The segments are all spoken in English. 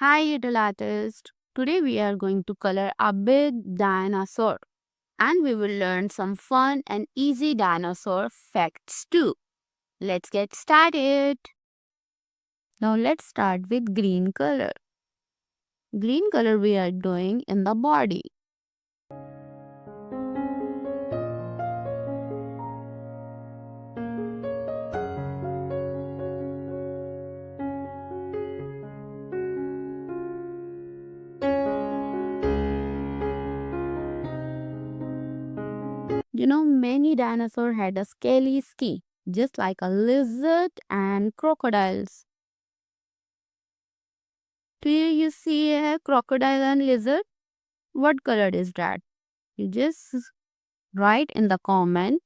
Hi, little artist. Today we are going to color a big dinosaur and we will learn some fun and easy dinosaur facts too. Let's get started. Now let's start with green color. Green color we are doing in the body. Many dinosaurs had a scaly skin, just like a lizard and crocodiles. Here you see a crocodile and lizard. What color is that? You just write in the comment.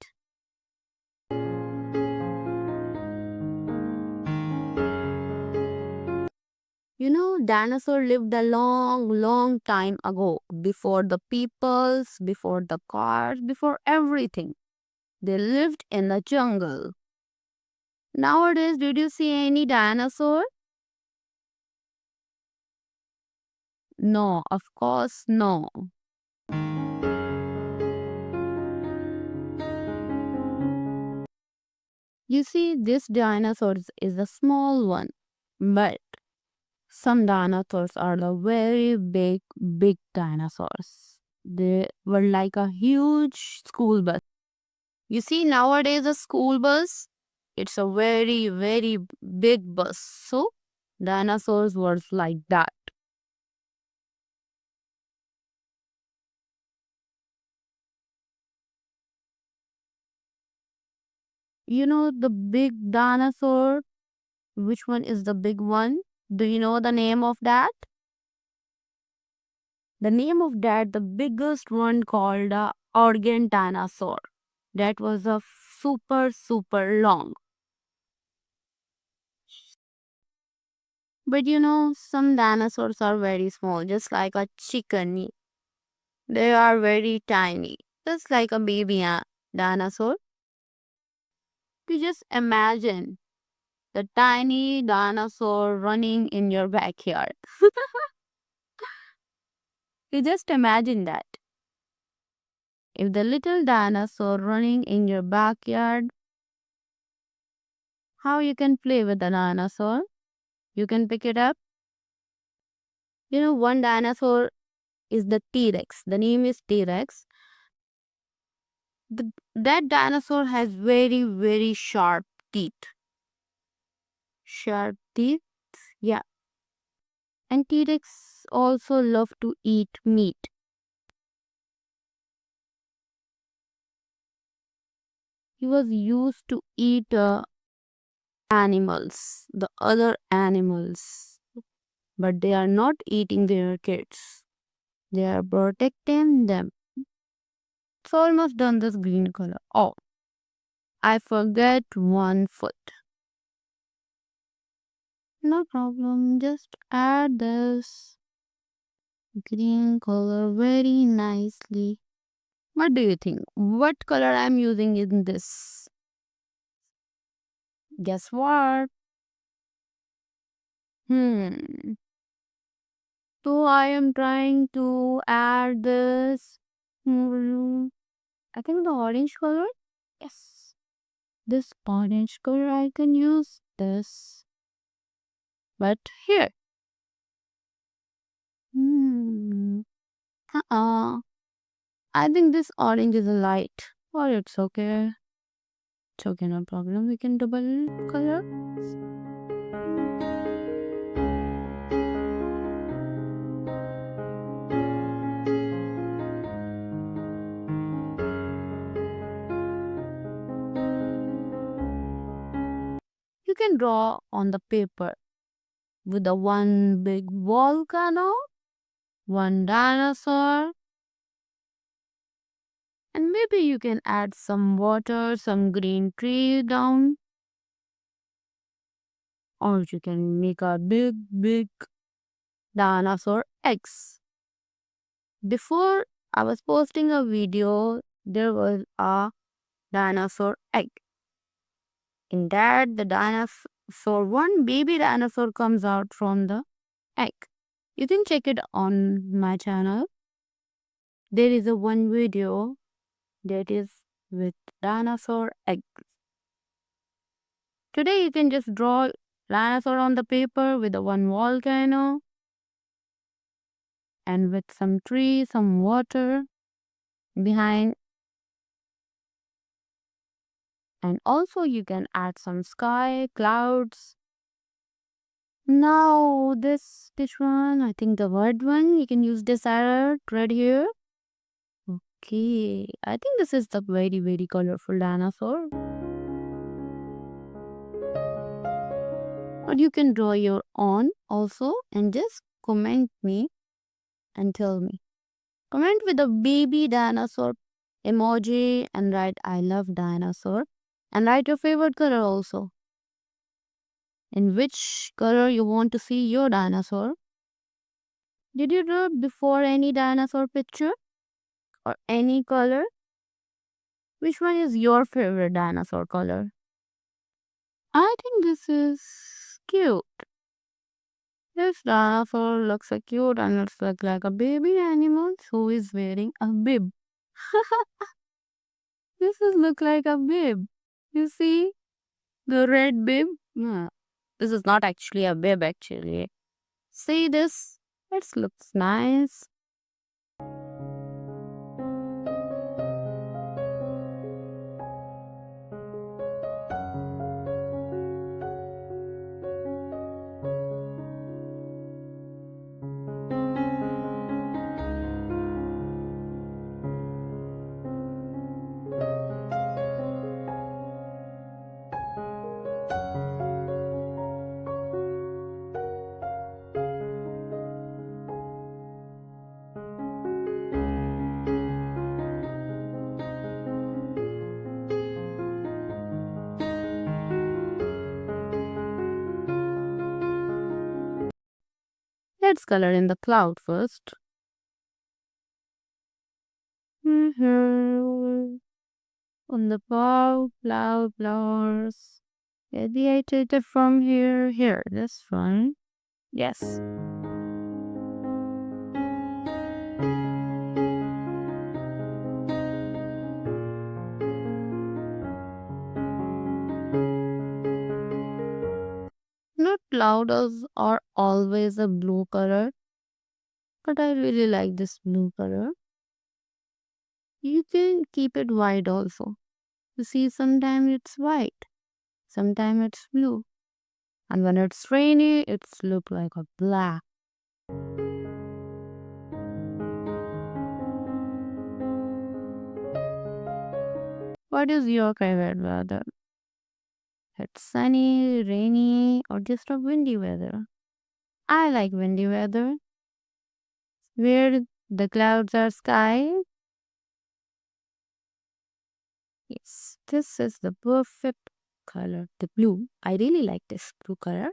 Dinosaur lived a long, long time ago, before the peoples, before the cars, before everything. They lived in the jungle. Nowadays, did you see any dinosaur? No, of course, no. You see, this dinosaur is a small one, but some dinosaurs are the very big, big dinosaurs. They were like a huge school bus. You see, nowadays a school bus, it's a very, very big bus. So, dinosaurs were like that. The big dinosaur, which one is the big one? Do you know the name of that? The name of that, the biggest one called a organ dinosaur. That was a super, super long. But some dinosaurs are very small, just like a chicken. They are very tiny, just like a baby dinosaur. You just imagine the tiny dinosaur running in your backyard. You just imagine that. If the little dinosaur running in your backyard, how you can play with the dinosaur? You can pick it up. One dinosaur is the T-Rex. The name is T-Rex. That dinosaur has very, very sharp teeth. Sharp teeth, yeah. And T-Rex also love to eat meat. He was used to eat animals, the other animals, but they are not eating their kids. They are protecting them. It's almost done this green color. Oh, I forget one foot. No problem, just add this green color very nicely. What do you think? What color I'm using in this? Guess what? Hmm. So I am trying to add this. I think the orange color. Yes. This orange color I can use this. But here. Hmm. I think this orange is a light. Or it's okay. It's okay, no problem. We can double color. You can draw on the paper with the one big volcano, one dinosaur, and maybe you can add some water, some green tree down, or you can make a big, big dinosaur eggs. Before I was posting a video, there was a dinosaur egg. In that, the dinosaur, one baby dinosaur comes out from the egg. You can check it on my channel. There is a one video that is with dinosaur egg. Today you can just draw dinosaur on the paper with a one volcano and with some tree, some water behind. And also you can add some sky, clouds. Now this one, I think the word one, you can use this arrow right here. Okay, I think this is the very colorful dinosaur. Or you can draw your own also and just comment me and tell me. Comment with a baby dinosaur emoji and write I love dinosaur and write your favorite color also. In which color you want to see your dinosaur. Did you draw before any dinosaur picture or any color? Which one is your favorite dinosaur color? I think this is cute. This dinosaur looks so cute and it's like a baby animal who is wearing a bib. This is look like a bib. You see the red bib? This is not actually a bib actually. See this? It looks nice. Let's color in the cloud first. On the cloud, flowers. Radiated from here, this one. Yes. Not clouds are always a blue color, but I really like this blue color. You can keep it white also. You see, sometimes it's white, sometimes it's blue, and when it's rainy, it's look like a black. What is your favorite weather? It's sunny, rainy, or just a windy weather? I like windy weather, where the clouds are sky. Yes, this is the perfect color, the blue. I really like this blue color.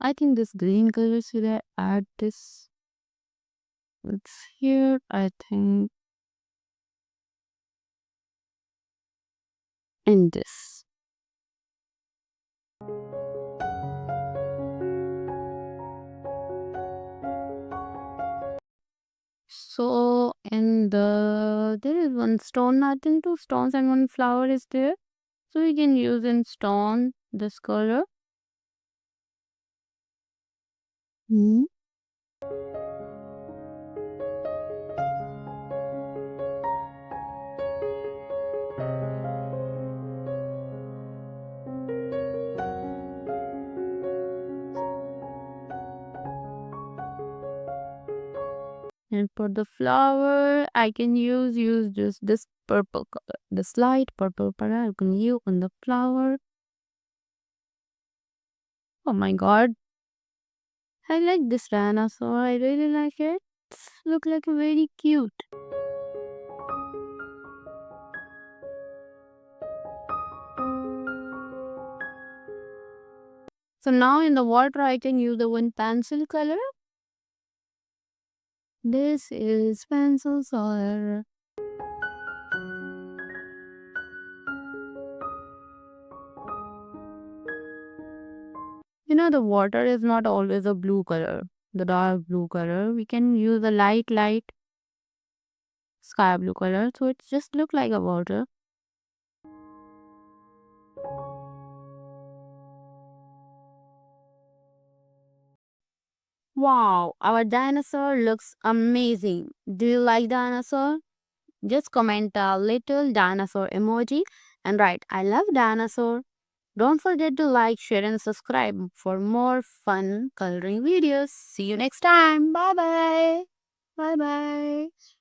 I think this green color should I add this? It's here, I think, in this. So in there is one stone, I think two stones and one flower is there. So we can use in stone this color. Hmm. And for the flower, I can use just this purple color, this light purple color. I can use on the flower. Oh my god, I like this dinosaur. I really like it. Look like very cute. So now in the water, I can use the one pencil color. This is pencil color. The water is not always a blue color, the dark blue color. We can use a light sky blue color, so it just look like a water. Wow, our dinosaur looks amazing. Do you like dinosaur? Just comment a little dinosaur emoji and write I love dinosaur. Don't forget to like, share and subscribe for more fun coloring videos. See you next time. Bye bye. Bye bye.